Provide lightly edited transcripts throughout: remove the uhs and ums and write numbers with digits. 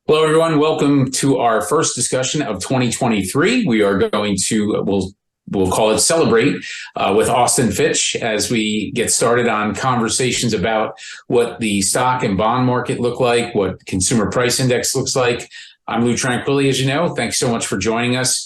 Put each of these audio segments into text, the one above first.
Hello, everyone. Welcome to our first discussion of 2023. We are going to, we'll call it Celebrate with Austin Fitch as we get started on conversations about what the stock and bond market look like, what consumer price index looks like. I'm Lou Tranquilli, as you know. Thanks so much for joining us.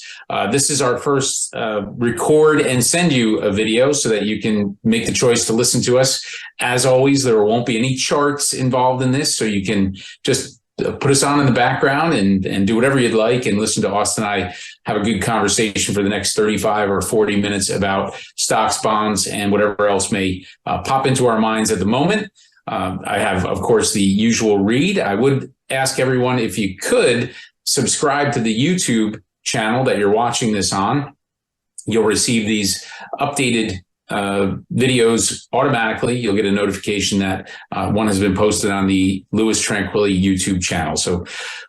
This is our first record and send you a video so that you can make the choice to listen to us. As always, there won't be any charts involved in this, so you can just put us on in the background and do whatever you'd like and listen to Austin and I have a good conversation for the next 35 or 40 minutes about stocks, bonds, and whatever else may pop into our minds at the moment. I have, of course, the usual read. I would ask everyone if you could subscribe to the YouTube channel that you're watching this on. You'll receive these updated videos automatically. You'll get a notification that one has been posted on the Louis Tranquilli YouTube channel. So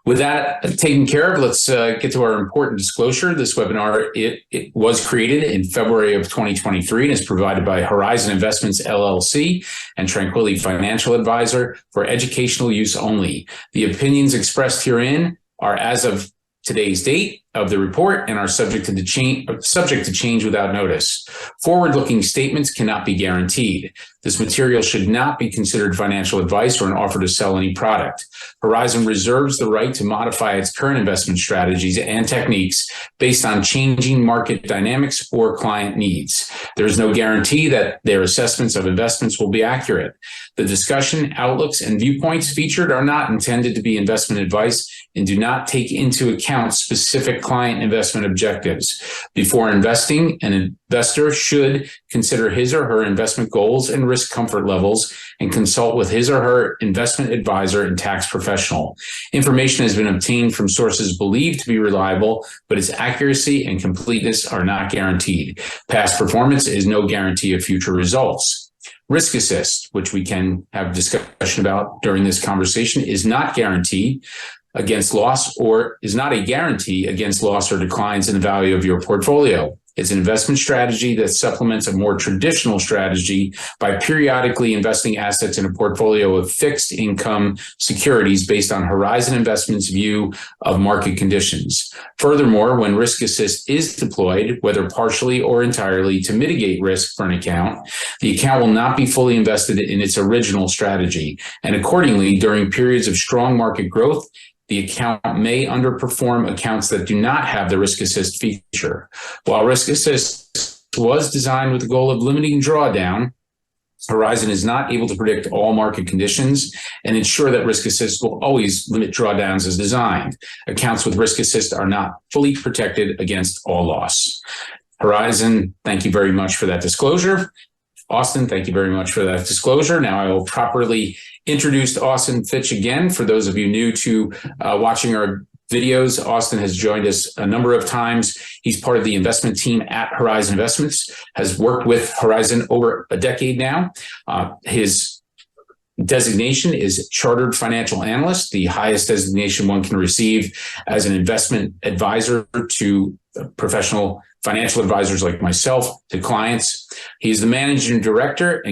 with that taken care of, let's get to our important disclosure. This webinar, it was created in February of 2023 and is provided by Horizon Investments, LLC and Tranquilli Financial Advisor for educational use only. The opinions expressed herein are as of today's date of the report and are subject to change without notice. Forward-looking statements cannot be guaranteed. This material should not be considered financial advice or an offer to sell any product. Horizon reserves the right to modify its current investment strategies and techniques based on changing market dynamics or client needs. There is no guarantee that their assessments of investments will be accurate. The discussion, outlooks, and viewpoints featured are not intended to be investment advice and do not take into account specific client investment objectives. Before investing, an investor should consider his or her investment goals and risk comfort levels and consult with his or her investment advisor and tax professional. Information has been obtained from sources believed to be reliable, but its accuracy and completeness are not guaranteed. Past performance is no guarantee of future results. Risk assist, which we can have discussion about during this conversation, is not guaranteed against loss or is not a guarantee against loss or declines in the value of your portfolio. It's an investment strategy that supplements a more traditional strategy by periodically investing assets in a portfolio of fixed income securities based on Horizon Investments' view of market conditions. Furthermore, when Risk Assist is deployed, whether partially or entirely to mitigate risk for an account, the account will not be fully invested in its original strategy. And accordingly, during periods of strong market growth, the account may underperform accounts that do not have the Risk Assist feature. While Risk Assist was designed with the goal of limiting drawdown, Horizon is not able to predict all market conditions and ensure that Risk Assist will always limit drawdowns as designed. Accounts with Risk Assist are not fully protected against all loss. Horizon, thank you very much for that disclosure. Austin, thank you very much for that disclosure. Now I will properly introduce Austin Fitch again. For those of you new to watching our videos, Austin has joined us a number of times. He's part of the investment team at Horizon Investments, has worked with Horizon over a decade now. His designation is Chartered Financial Analyst, the highest designation one can receive as an investment advisor to professional financial advisors like myself to clients. He's the managing director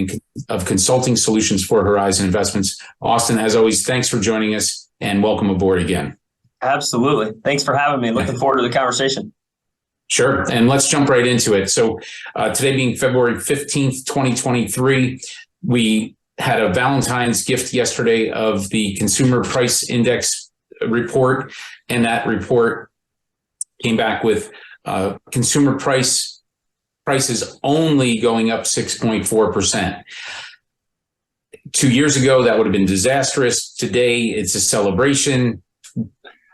of consulting solutions for Horizon Investments. Austin, as always, thanks for joining us and welcome aboard again. Absolutely. Thanks for having me. Looking forward to the conversation. Sure. And let's jump right into it. So today being February 15th, 2023, we had a Valentine's gift yesterday of the Consumer Price Index report. And that report came back with consumer prices only going up 6.4%. 2 years ago, that would have been disastrous. Today, it's a celebration.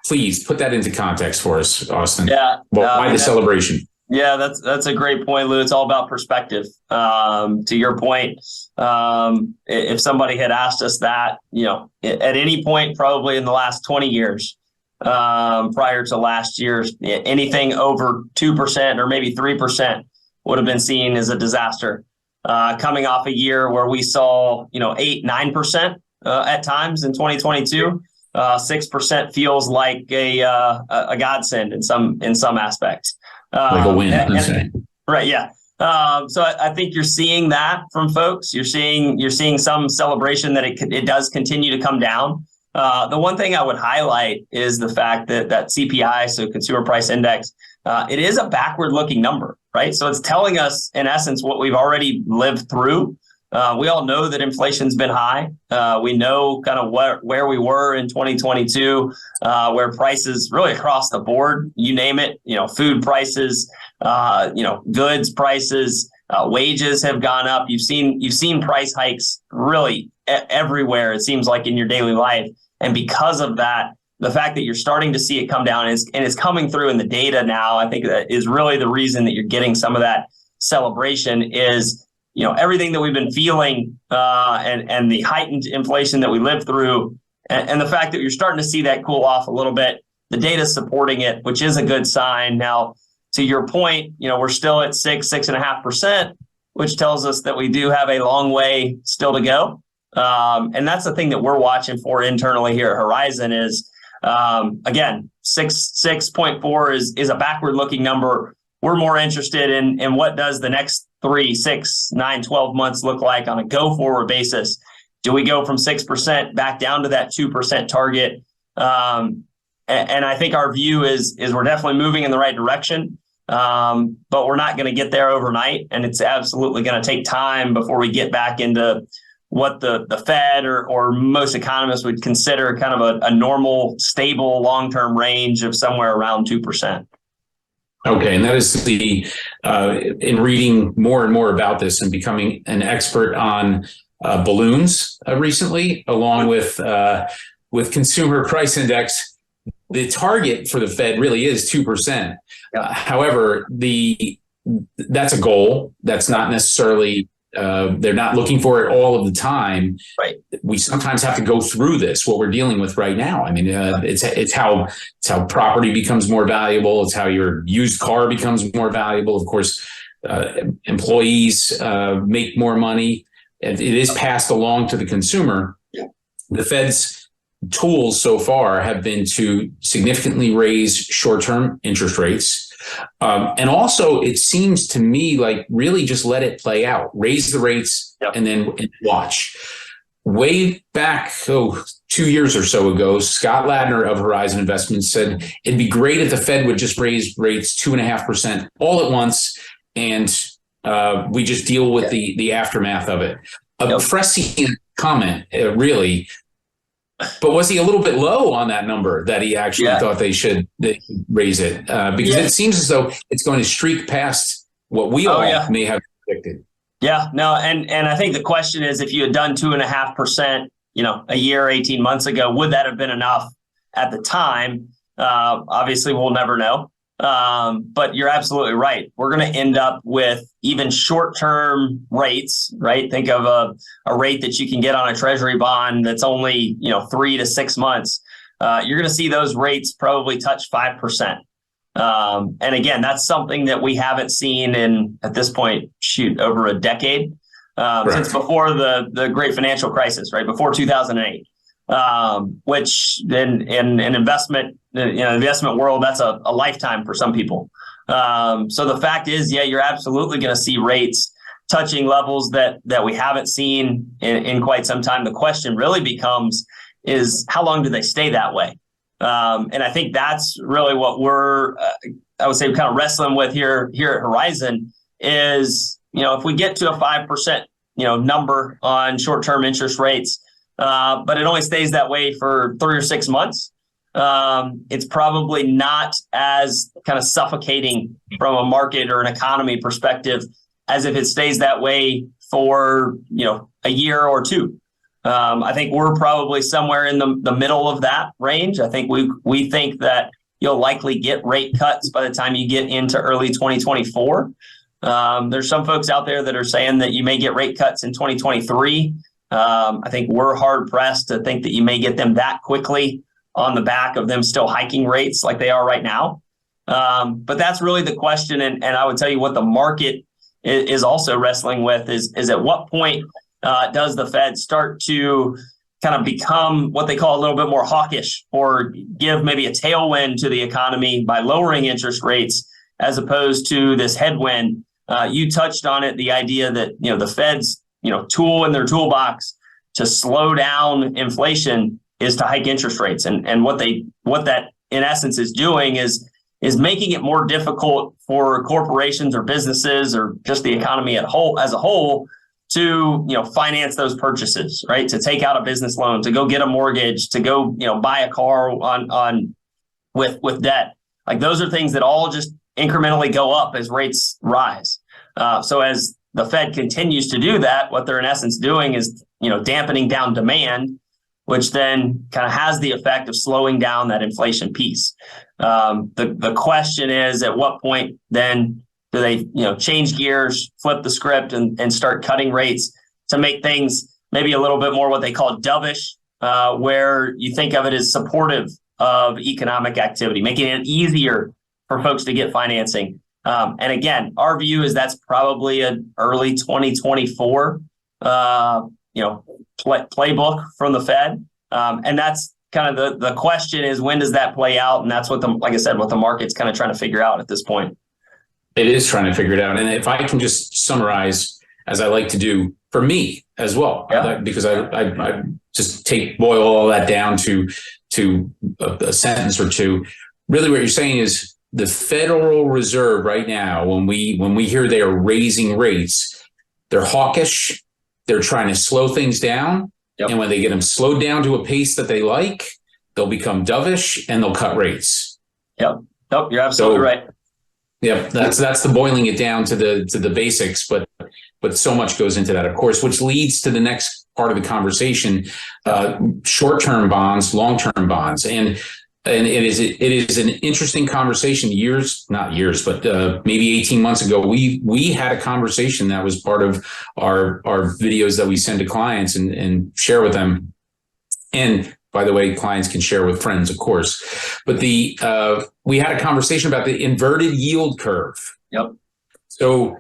Please put that into context for us, Austin. Yeah. Why the celebration? Yeah, that's a great point, Lou. It's all about perspective. To your point, if somebody had asked us that, at any point, probably in the last 20 years, prior to last year, anything over 2% or maybe 3% would have been seen as a disaster. Coming off a year where we saw, 8, 9% at times in 2022, 6% feels like a godsend in some aspects. Like a win. Right. Yeah. So I think you're seeing that from folks. You're seeing some celebration that it does continue to come down. The one thing I would highlight is the fact that CPI, so Consumer Price Index, it is a backward-looking number, right? So it's telling us, in essence, what we've already lived through. We all know that inflation's been high. We know kind of where we were in 2022, where prices really across the board, you name it, food prices, goods prices, wages have gone up. You've seen price hikes really everywhere, it seems like, in your daily life. And because of that, the fact that you're starting to see it come down and it's coming through in the data now, I think that is really the reason that you're getting some of that celebration is, everything that we've been feeling and the heightened inflation that we lived through and the fact that you're starting to see that cool off a little bit. The data's supporting it, which is a good sign. Now, to your point, we're still at 6.5%, which tells us that we do have a long way still to go. And that's the thing that we're watching for internally here at Horizon is, again, 6.4 is a backward-looking number. We're more interested in what does the next 3, 6, 9, 12 months look like on a go-forward basis. Do we go from 6% back down to that 2% target? And I think our view is we're definitely moving in the right direction, but we're not going to get there overnight. And it's absolutely going to take time before we get back into what the Fed or most economists would consider kind of a normal, stable, long-term range of somewhere around 2%. Okay, and that is in reading more and more about this and becoming an expert on balloons recently, along with Consumer Price Index, the target for the Fed really is 2%. However, that's a goal. That's not necessarily they're not looking for it all of the time. Right. We sometimes have to go through this, what we're dealing with right now. I mean, it's how property becomes more valuable. It's how your used car becomes more valuable. Of course, employees make more money. It is passed along to the consumer. The Fed's tools so far have been to significantly raise short-term interest rates. And also, it seems to me like really just let it play out, raise the rates and then watch. Way back, 2 years or so ago, Scott Ladner of Horizon Investments said it'd be great if the Fed would just raise rates 2.5% all at once, and we just deal with the aftermath of it. A prescient comment, really. But was he a little bit low on that number that he actually thought they should raise it? Because it seems as though it's going to streak past what we all may have predicted. Yeah, no, and I think the question is, if you had done 2.5%, a year, 18 months ago, would that have been enough at the time? Obviously, we'll never know. But you're absolutely right. We're going to end up with even short-term rates, right? Think of a rate that you can get on a treasury bond that's only, 3 to 6 months. You're going to see those rates probably touch 5%. And again, that's something that we haven't seen in, at this point, over a decade, since before the great financial crisis, right? Before 2008. Which in investment, investment world, that's a lifetime for some people. So the fact is, you're absolutely going to see rates touching levels that we haven't seen in quite some time. The question really becomes is how long do they stay that way? And I think that's really what we're, I would say, kind of wrestling with here at Horizon is, if we get to a 5%, number on short-term interest rates, but it only stays that way for 3 or 6 months. It's probably not as kind of suffocating from a market or an economy perspective as if it stays that way for, a year or two. I think we're probably somewhere in the middle of that range. I think we think that you'll likely get rate cuts by the time you get into early 2024. There's some folks out there that are saying that you may get rate cuts in 2023. I think we're hard pressed to think that you may get them that quickly on the back of them still hiking rates like they are right now. But that's really the question. And I would tell you what the market is also wrestling with is at what point does the Fed start to kind of become what they call a little bit more hawkish or give maybe a tailwind to the economy by lowering interest rates as opposed to this headwind. You touched on it, the idea that, the Fed's tool in their toolbox to slow down inflation is to hike interest rates. And what that in essence is doing is making it more difficult for corporations or businesses or just the economy as a whole to, finance those purchases, right? To take out a business loan, to go get a mortgage, to go, buy a car with debt. Like those are things that all just incrementally go up as rates rise. So as the Fed continues to do that, what they're in essence doing is, dampening down demand, which then kind of has the effect of slowing down that inflation piece. The question is, at what point then do they, change gears, flip the script, and start cutting rates to make things maybe a little bit more what they call dovish, where you think of it as supportive of economic activity, making it easier for folks to get financing. And again, our view is that's probably an early 2024, playbook from the Fed. And that's kind of the question is, when does that play out? And that's what like I said, what the market's kind of trying to figure out at this point. It is trying to figure it out. And if I can just summarize, as I like to do for me as well, because I just boil all that down to a sentence or two. Really what you're saying is the Federal Reserve right now, when we hear they are raising rates, they're hawkish. They're trying to slow things down. Yep. And when they get them slowed down to a pace that they like, they'll become dovish and they'll cut rates. Yep. Nope, you're absolutely right. Yeah, that's the boiling it down to the basics, but so much goes into that, of course, which leads to the next part of the conversation: short-term bonds, long-term bonds, and it is an interesting conversation. Maybe 18 months ago, we had a conversation that was part of our videos that we send to clients and share with them. And by the way, clients can share with friends, of course. But we had a conversation about the inverted yield curve. Yep. So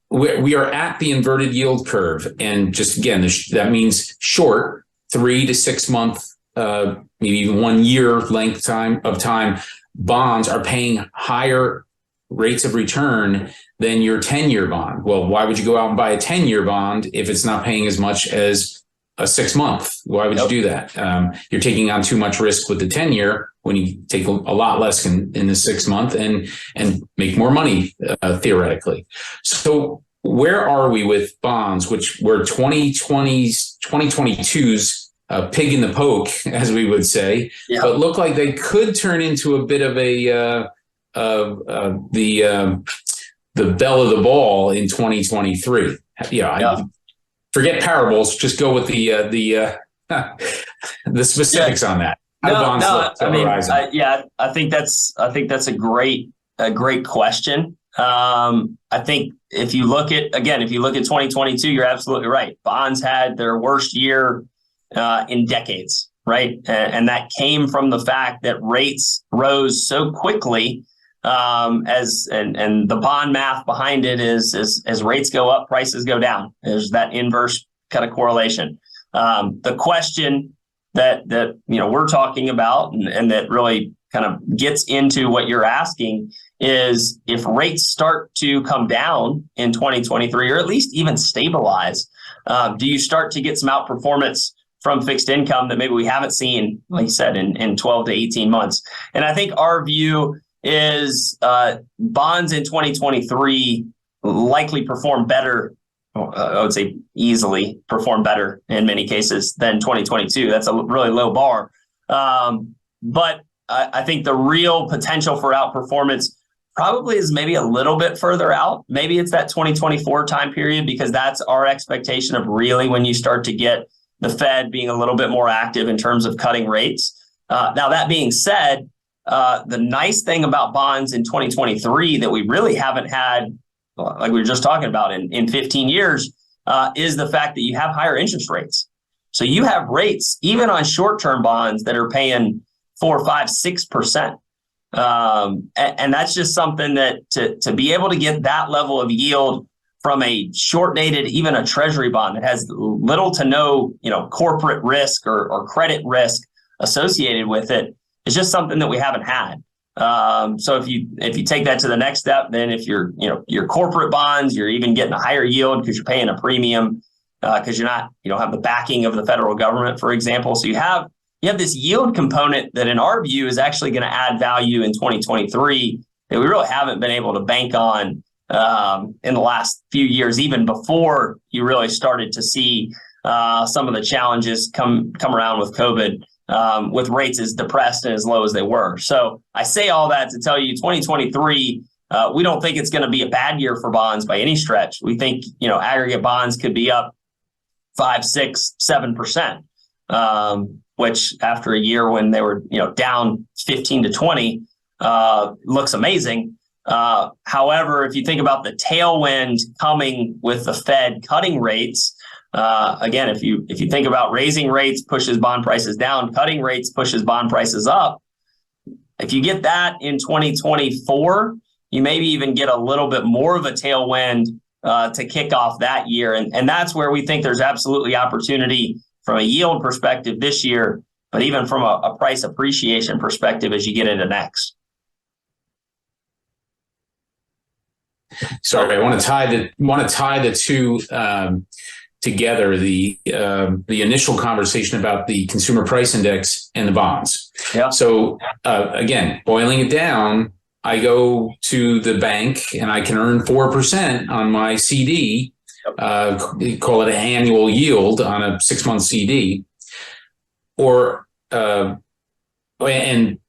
we are at the inverted yield curve, and just again, that means short 3 to 6 month, maybe even 1 year length of time. Bonds are paying higher rates of return than your 10-year bond. Well, why would you go out and buy a 10-year bond if it's not paying as much as a 6 month? Why would you do that? You're taking on too much risk with the 10-year when you take a lot less in the 6 month and make more money theoretically. So where are we with bonds, which were 2022's pig in the poke, as we would say, but look like they could turn into a bit of the belle of the ball in 2023. Forget parables. Just go with the specifics on that. I think that's a great question. I think if you look at 2022, you're absolutely right. Bonds had their worst year in decades, right? And that came from the fact that rates rose so quickly. And the bond math behind it is as rates go up, prices go down. There's that inverse kind of correlation. The question that we're talking about and that really kind of gets into what you're asking is, if rates start to come down in 2023, or at least even stabilize, do you start to get some outperformance from fixed income that maybe we haven't seen, like you said, in 12 to 18 months? And I think our view is bonds in 2023 likely perform better. I would say easily perform better in many cases than 2022. That's a really low bar. But I think the real potential for outperformance probably is maybe a little bit further out. Maybe it's that 2024 time period, because that's our expectation of really when you start to get the Fed being a little bit more active in terms of cutting rates. Now, that being said, the nice thing about bonds in 2023 that we really haven't had, like we were just talking about in 15 years, is the fact that you have higher interest rates. So you have rates, even on short-term bonds, that are paying 4, 5, 6%. And that's just something that to be able to get that level of yield from a short-dated, even a treasury bond that has little to no, corporate risk or credit risk associated with it, is just something that we haven't had. So if you take that to the next step, then if your corporate bonds, you're even getting a higher yield because you're paying a premium because you don't have the backing of the federal government, for example. So you have you have this yield component that in our view is actually going to add value in 2023 that we really haven't been able to bank on in the last few years, even before you really started to see some of the challenges come around with COVID, with rates as depressed and as low as they were. So I say all that to tell you 2023, we don't think it's going to be a bad year for bonds by any stretch. We think, aggregate bonds could be up 5, 6, 7%, which after a year when they were, down 15 to 20, looks amazing. However, if you think about the tailwind coming with the Fed cutting rates, again, if you think about raising rates pushes bond prices down, cutting rates pushes bond prices up. If you get that in 2024, you maybe even get a little bit more of a tailwind to kick off that year. And that's where we think there's absolutely opportunity from a yield perspective this year, but even from a price appreciation perspective as you get into next. Sorry, I want to tie the two together. The initial conversation about the consumer price index and the bonds. Yeah. So again, boiling it down, I go to the bank and I can earn 4% on my CD. Call it an annual yield on a 6-month CD, and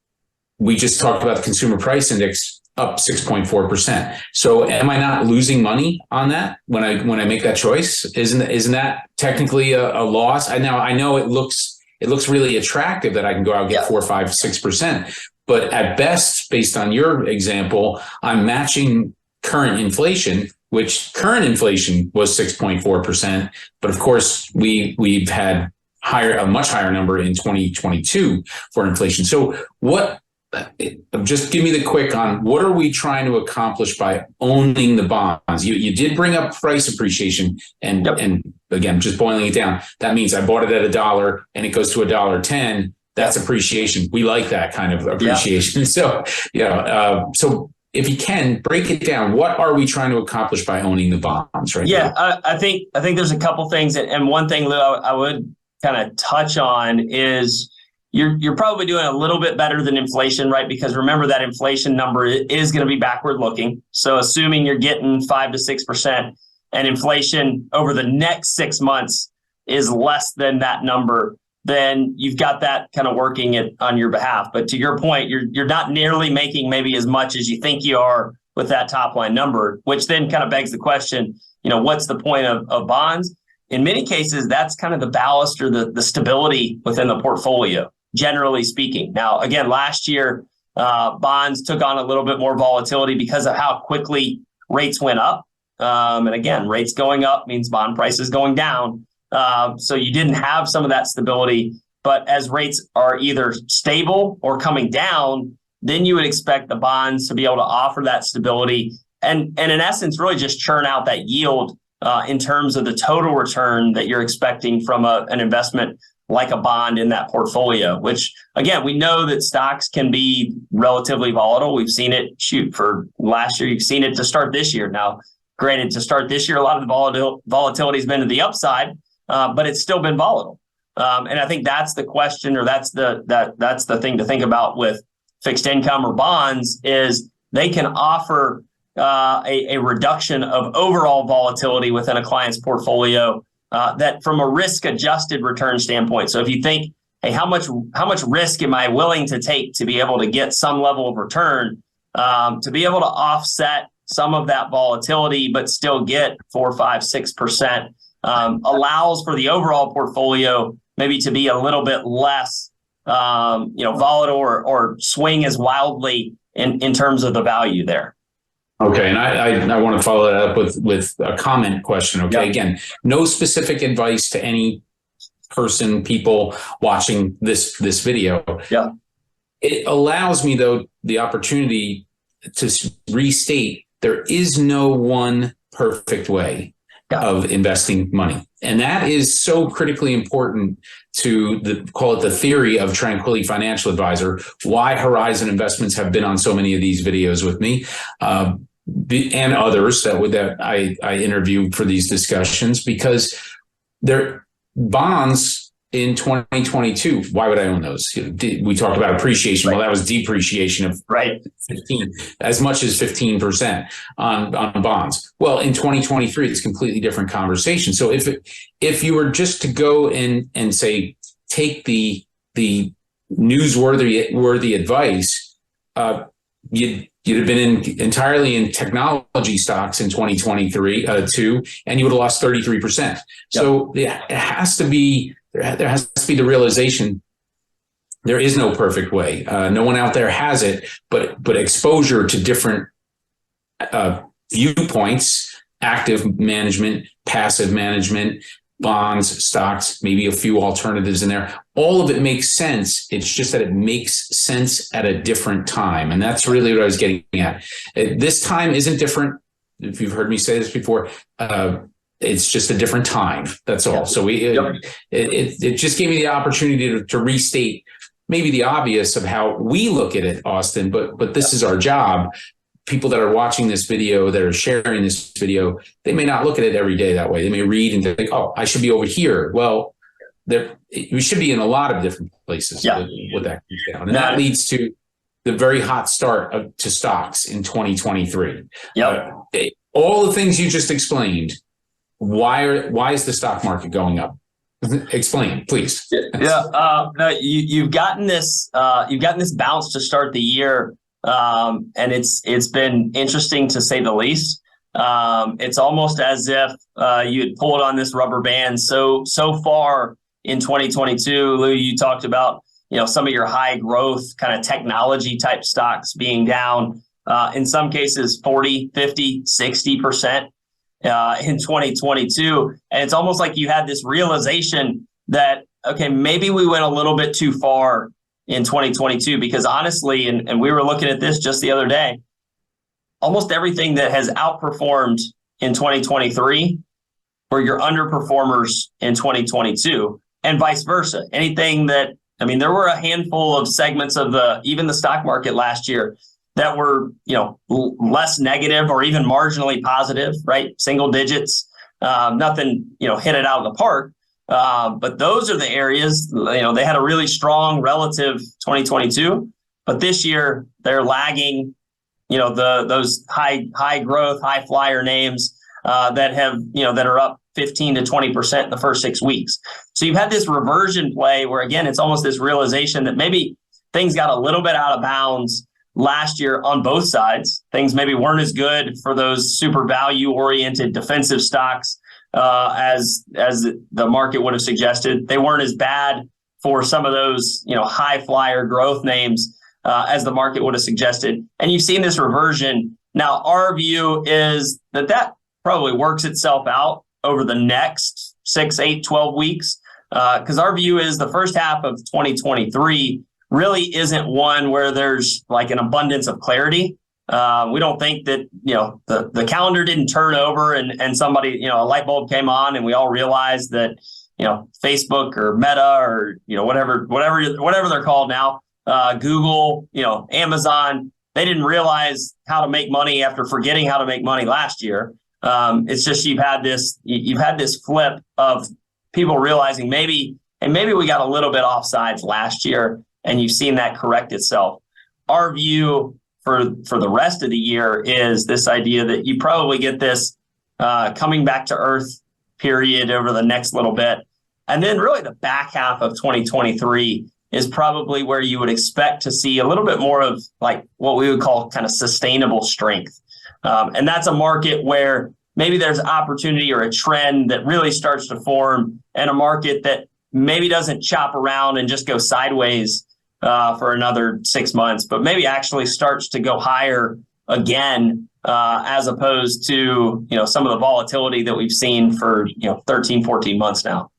we just talked about the consumer price index up 6.4%. So am I not losing money on that when I make that choice? Isn't that technically a loss? I know it looks really attractive that I can go out and get 4, 5, 6%, but at best, based on your example, I'm matching current inflation, which current inflation was 6.4%. But of course, we've had a much higher number in 2022 for inflation. So just give me the quick on what are we trying to accomplish by owning the bonds? You did bring up price appreciation and again, just boiling it down, that means I bought it at $1 and it goes to $1.10. That's appreciation. We like that kind of appreciation. Yeah. So, so if you can break it down, what are we trying to accomplish by owning the bonds right now? I think there's a couple things. And one thing, Lou, I would kind of touch on is you're probably doing a little bit better than inflation, right? Because remember that inflation number is going to be backward looking. So assuming you're getting 5 to 6% and inflation over the next 6 months is less than that number, then you've got that kind of working it on your behalf. But to your point, you're not nearly making maybe as much as you think you are with that top line number, which then kind of begs the question, what's the point of bonds? In many cases, that's kind of the ballast or the stability within the portfolio, generally speaking. Now, again, last year, bonds took on a little bit more volatility because of how quickly rates went up. And again, rates going up means bond prices going down. So you didn't have some of that stability, but as rates are either stable or coming down, then you would expect the bonds to be able to offer that stability and in essence, really just churn out that yield in terms of the total return that you're expecting from an investment like a bond in that portfolio, which again, we know that stocks can be relatively volatile. We've seen it for last year. You've seen it to start this year. Now, granted, to start this year, a lot of the volatility has been to the upside. But it's still been volatile. And I think that's the question, or that's the thing to think about with fixed income or bonds is they can offer a reduction of overall volatility within a client's portfolio that from a risk adjusted return standpoint. So if you think, hey, how much risk am I willing to take to be able to get some level of return, to be able to offset some of that volatility, but still get 4, 5, 6%. Allows for the overall portfolio maybe to be a little bit less, volatile or swing as wildly in terms of the value there. Okay, and I want to follow that up with a comment question. Okay, Again, no specific advice to any people watching this video. Yeah, it allows me though the opportunity to restate there is no one perfect way of investing money. And that is so critically important to call it the theory of Tranquilli Financial Advisor, why Horizon Investments have been on so many of these videos with me, and others that I interviewed for these discussions, because bonds in 2022. Why would I own those? We talked about appreciation. Well, that was depreciation of 15, as much as 15% on bonds. Well, in 2023, it's a completely different conversation. So if you were just to go in and say, take the newsworthy advice, you'd have been entirely in technology stocks in 2023, and you would have lost 33%. So there has to be the realization there is no perfect way. No one out there has it, but exposure to different viewpoints, active management, passive management, bonds, stocks, maybe a few alternatives in there. All of it makes sense. It's just that it makes sense at a different time. And that's really what I was getting at. This time isn't different. If you've heard me say this before, it's just a different time. That's all. So it just gave me the opportunity to restate maybe the obvious of how we look at it, Austin, but this is our job. People that are watching this video, that are sharing this video, they may not look at it every day that way. They may read and think, oh, I should be over here. Well, we should be in a lot of different places with that comes down. And that leads to the very hot start to stocks in 2023. All the things you just explained, why is the stock market going up? Explain, please. No, you've gotten this bounce to start the year. And it's been interesting to say the least. It's almost as if you had pulled on this rubber band so far in 2022. Lou, you talked about some of your high growth kind of technology type stocks being down in some cases 40, 50, 60% in 2022. And it's almost like you had this realization that, okay, maybe we went a little bit too far in 2022, because honestly, and we were looking at this just the other day, almost everything that has outperformed in 2023 were your underperformers in 2022, and vice versa. Anything that, there were a handful of segments of even the stock market last year that were, less negative or even marginally positive, right? Single digits, nothing, hit it out of the park. But those are the areas, they had a really strong relative 2022, but this year they're lagging, those high growth, high flyer names that have, that are up 15 to 20% in the first 6 weeks. So you've had this reversion play where, again, it's almost this realization that maybe things got a little bit out of bounds last year on both sides. Things maybe weren't as good for those super value oriented defensive stocks as the market would have suggested. They weren't as bad for some of those, high flyer growth names as the market would have suggested. And you've seen this reversion. Now, our view is that probably works itself out over the next 6, 8, 12 weeks. Because our view is the first half of 2023 really isn't one where there's like an abundance of clarity. We don't think that, the calendar didn't turn over and somebody, a light bulb came on and we all realized that, Facebook or Meta or, whatever they're called now, Google, Amazon, they didn't realize how to make money after forgetting how to make money last year. It's just you've had this flip of people realizing maybe we got a little bit offsides last year, and you've seen that correct itself. Our view for the rest of the year is this idea that you probably get this coming back to earth period over the next little bit. And then really the back half of 2023 is probably where you would expect to see a little bit more of like what we would call kind of sustainable strength. And that's a market where maybe there's opportunity or a trend that really starts to form, and a market that maybe doesn't chop around and just go sideways for another 6 months, but maybe actually starts to go higher again, as opposed to, some of the volatility that we've seen for, 13, 14 months now.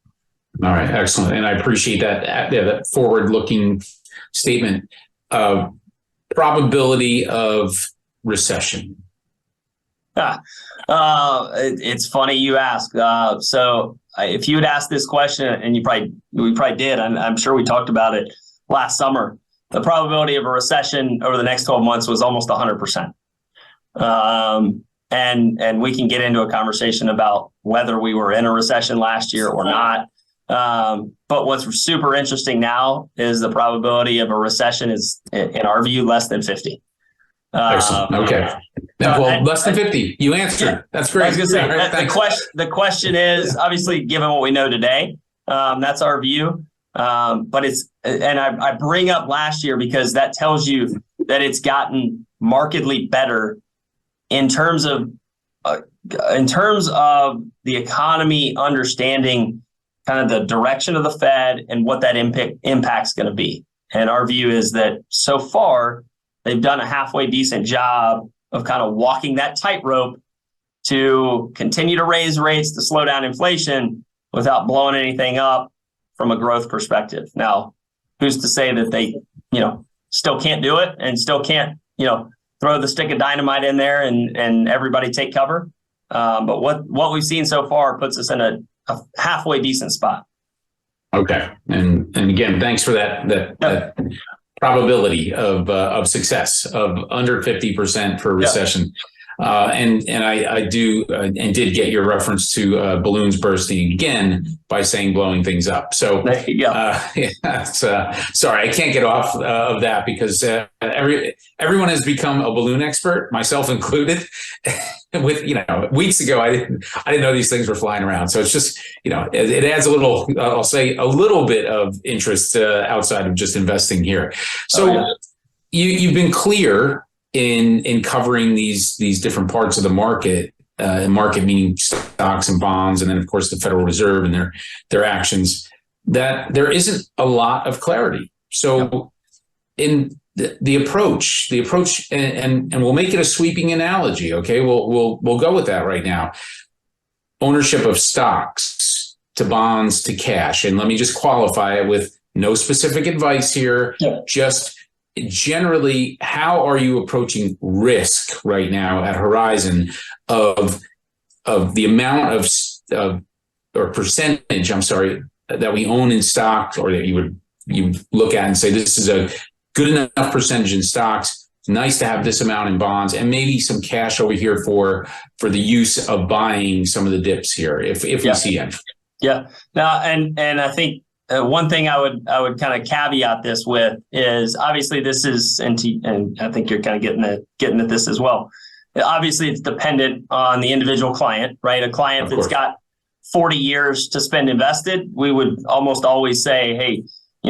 All right. Excellent. And I appreciate that forward-looking statement. Probability of recession. It's funny you ask. So if you had asked this question, and we probably did, I'm sure we talked about it last summer, the probability of a recession over the next 12 months was almost 100%. And we can get into a conversation about whether we were in a recession last year or not. But what's super interesting now is the probability of a recession is, in our view, less than 50. Excellent. Okay. Well, less than 50. You answered. Yeah, that's great. I was going to say, the question is, obviously, given what we know today, that's our view. But I bring up last year because that tells you that it's gotten markedly better in terms of the economy understanding kind of the direction of the Fed and what that impact's going to be. And our view is that so far, they've done a halfway decent job of kind of walking that tightrope to continue to raise rates to slow down inflation without blowing anything up from a growth perspective. Now, who's to say that they, still can't do it and still can't, throw the stick of dynamite in there and everybody take cover. But what we've seen so far puts us in a halfway decent spot. Okay. And again, thanks for that probability of success of under 50% for a recession. And I do and did get your reference to balloons bursting again by saying blowing things up. So there you go. Sorry, I can't get off of that because everyone has become a balloon expert, myself included. With weeks ago, I didn't know these things were flying around. So it's just it adds a little, I'll say a little bit of interest outside of just investing here. So you've been clear in covering these different parts of the market, market meaning stocks and bonds, and then of course the Federal Reserve and their actions, that there isn't a lot of clarity. So in the approach, and we'll make it a sweeping analogy. Okay, we'll go with that right now. Ownership of stocks to bonds to cash, and let me just qualify it with no specific advice here. Just generally, how are you approaching risk right now at Horizon of the amount of or percentage? I'm sorry, that we own in stocks, or that you look at and say this is a good enough percentage in stocks. It's nice to have this amount in bonds, and maybe some cash over here for the use of buying some of the dips here, if we see it. Yeah. Now, and I think one thing I would kind of caveat this with is obviously this is, and I think you're kind of getting at this as well. Obviously, it's dependent on the individual client, right? A client that's got 40 years to spend invested, we would almost always say, hey,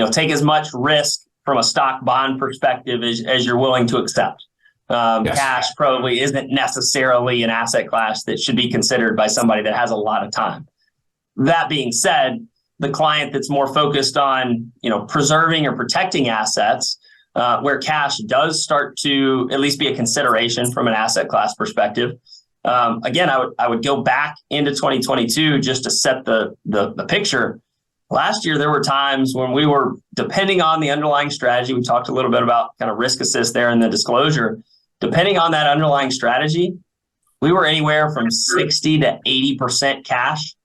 take as much risk from a stock bond perspective as you're willing to accept. Cash probably isn't necessarily an asset class that should be considered by somebody that has a lot of time. That being said, the client that's more focused on, preserving or protecting assets, where cash does start to at least be a consideration from an asset class perspective. Again, I would go back into 2022 just to set the picture. Last year, there were times when we were, depending on the underlying strategy, we talked a little bit about kind of risk assist there in the disclosure. Depending on that underlying strategy, we were anywhere from 60 to 80% cash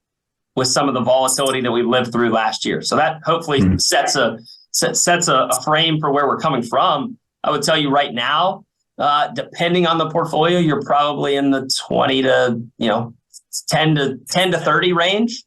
with some of the volatility that we lived through last year. So that hopefully sets a frame for where we're coming from. I would tell you right now, depending on the portfolio, you're probably in the 20 to 10 to 30 range.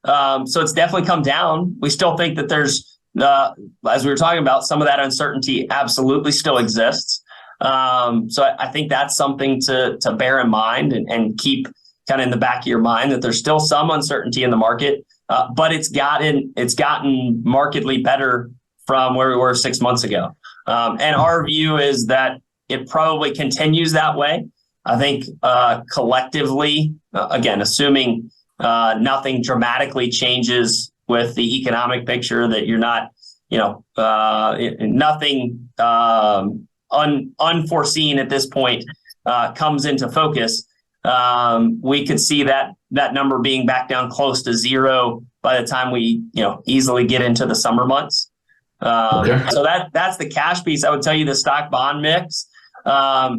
So it's definitely come down. We still think that there's, as we were talking about, some of that uncertainty absolutely still exists. So I think that's something to bear in mind and keep kind of in the back of your mind, that there's still some uncertainty in the market, but it's gotten markedly better from where we were 6 months ago. And our view is that it probably continues that way. I think collectively, again, assuming nothing dramatically changes with the economic picture, that you're not, nothing unforeseen at this point comes into focus. We could see that number being back down close to zero by the time we, easily get into the summer months. So that's the cash piece. I would tell you the stock bond mix. I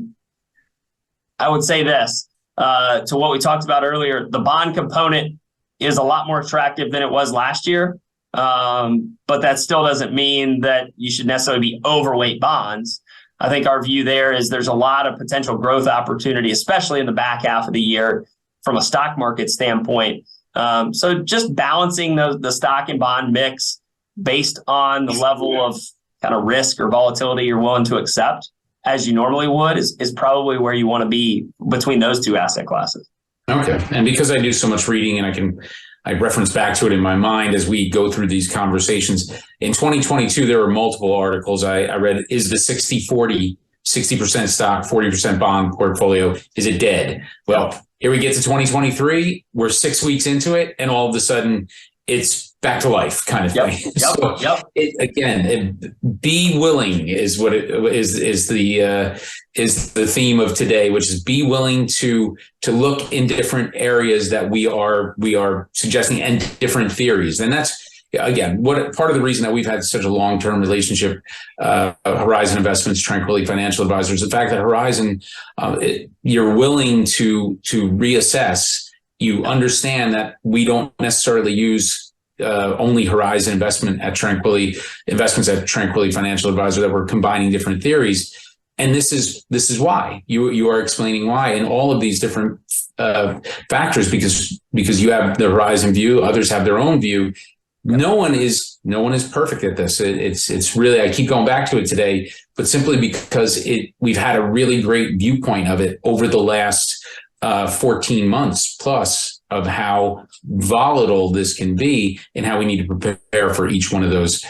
would say this, to what we talked about earlier, the bond component is a lot more attractive than it was last year. But that still doesn't mean that you should necessarily be overweight bonds. I think our view there is there's a lot of potential growth opportunity, especially in the back half of the year from a stock market standpoint. So just balancing the stock and bond mix based on the level of kind of risk or volatility you're willing to accept as you normally would is probably where you want to be between those two asset classes. Okay. And because I do so much reading and I reference back to it in my mind as we go through these conversations. In 2022, there were multiple articles I read. Is the 60-40, 60% stock, 40% bond portfolio, is it dead? Well, here we get to 2023. We're 6 weeks into it, and all of a sudden, it's back to life kind of thing. Be willing is what it is the theme of today, which is be willing to look in different areas that we are suggesting and different theories. And that's, again, what part of the reason that we've had such a long-term relationship, Horizon Investments, Tranquilli Financial Advisors, the fact that Horizon, you're willing to reassess. You understand that we don't necessarily use only Horizon Investments at Tranquilli Financial Advisor, that we're combining different theories. And this is why you are explaining why in all of these different factors, because you have the Horizon view, others have their own view. No one is perfect at this. It's really, I keep going back to it today, but simply because we've had a really great viewpoint of it over the last 14 months plus of how volatile this can be and how we need to prepare for each one of those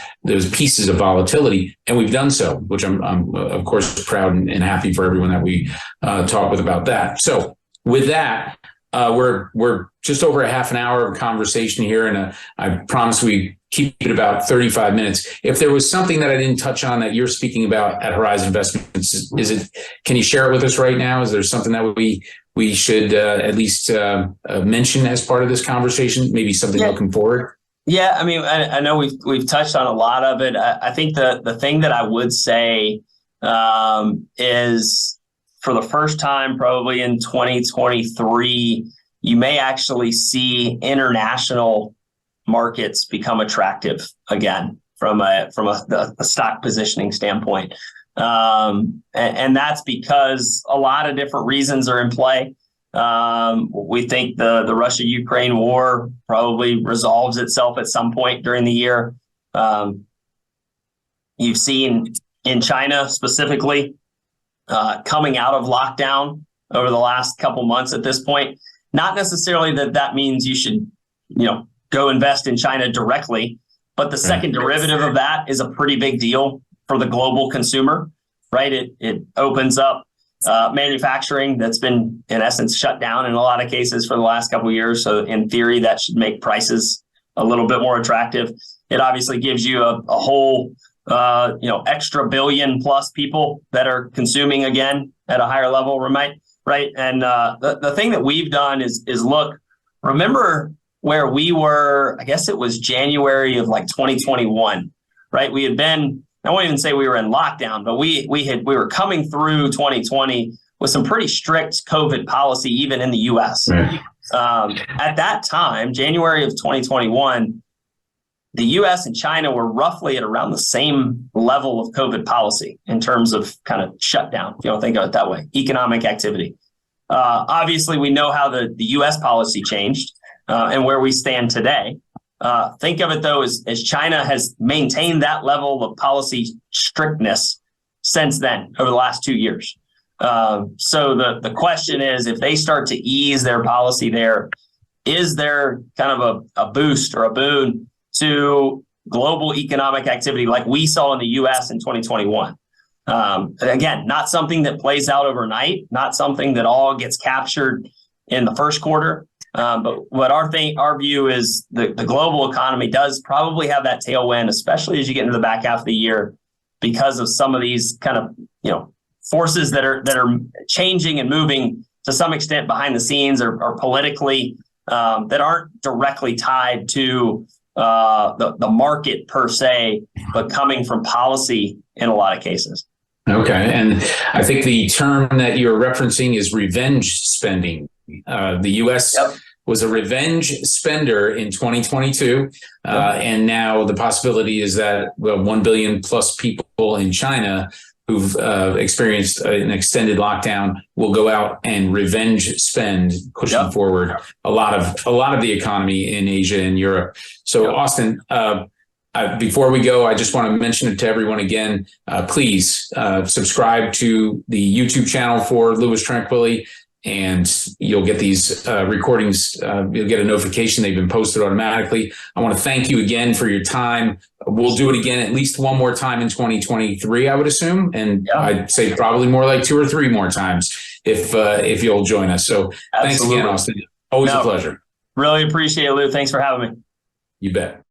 pieces of volatility. And we've done so, which I'm of course proud and happy for everyone that we talk with about that. So with that, we're just over a half an hour of conversation here, and I promise we keep it about 35 minutes. If there was something that I didn't touch on that you're speaking about at Horizon Investments, can you share it with us right now? Is there something that we should at least mention as part of this conversation? Maybe something looking forward? Yeah, I mean, I know we've touched on a lot of it. I think the thing that I would say is, for the first time probably in 2023, you may actually see international markets become attractive again from a stock positioning standpoint. And that's because a lot of different reasons are in play. We think the Russia-Ukraine war probably resolves itself at some point during the year. You've seen in China specifically, coming out of lockdown over the last couple months at this point. Not necessarily that means you should, go invest in China directly, but the second derivative of that is a pretty big deal for the global consumer, right? It opens up manufacturing that's been, in essence, shut down in a lot of cases for the last couple of years. So in theory, that should make prices a little bit more attractive. It obviously gives you a whole extra billion plus people that are consuming again at a higher level, right? And the thing that we've done is look, remember where we were, I guess it was January of 2021, right? We had been, I won't even say we were in lockdown, but we were coming through 2020 with some pretty strict COVID policy, even in the US. Right. At that time, January of 2021, the US and China were roughly at around the same level of COVID policy in terms of kind of shutdown, if you don't think of it that way, economic activity. Obviously, we know how the US policy changed and where we stand today. Think of it, though, as China has maintained that level of policy strictness since then, over the last 2 years. So the question is, if they start to ease their policy there, is there kind of a boost or a boon to global economic activity like we saw in the U.S. in 2021? Again, not something that plays out overnight, not something that all gets captured in the first quarter. But what our view is, the global economy does probably have that tailwind, especially as you get into the back half of the year, because of some of these kind of forces that are changing and moving to some extent behind the scenes or politically that aren't directly tied to the market per se, but coming from policy in a lot of cases. Okay. And I think the term that you're referencing is revenge spending. The U.S. was a revenge spender in 2022. And now the possibility is that 1 billion plus people in China who've experienced an extended lockdown will go out and revenge spend, pushing forward a lot of the economy in Asia and Europe. So Austin, before we go, I just want to mention it to everyone again. Please subscribe to the YouTube channel for Louis Tranquilli, and you'll get these recordings. You'll get a notification. They've been posted automatically. I want to thank you again for your time. We'll do it again at least one more time in 2023, I would assume. And I'd say probably more like 2 or 3 more times if you'll join us. So Thanks again, Austin. Always a pleasure. Really appreciate it, Lou. Thanks for having me. You bet.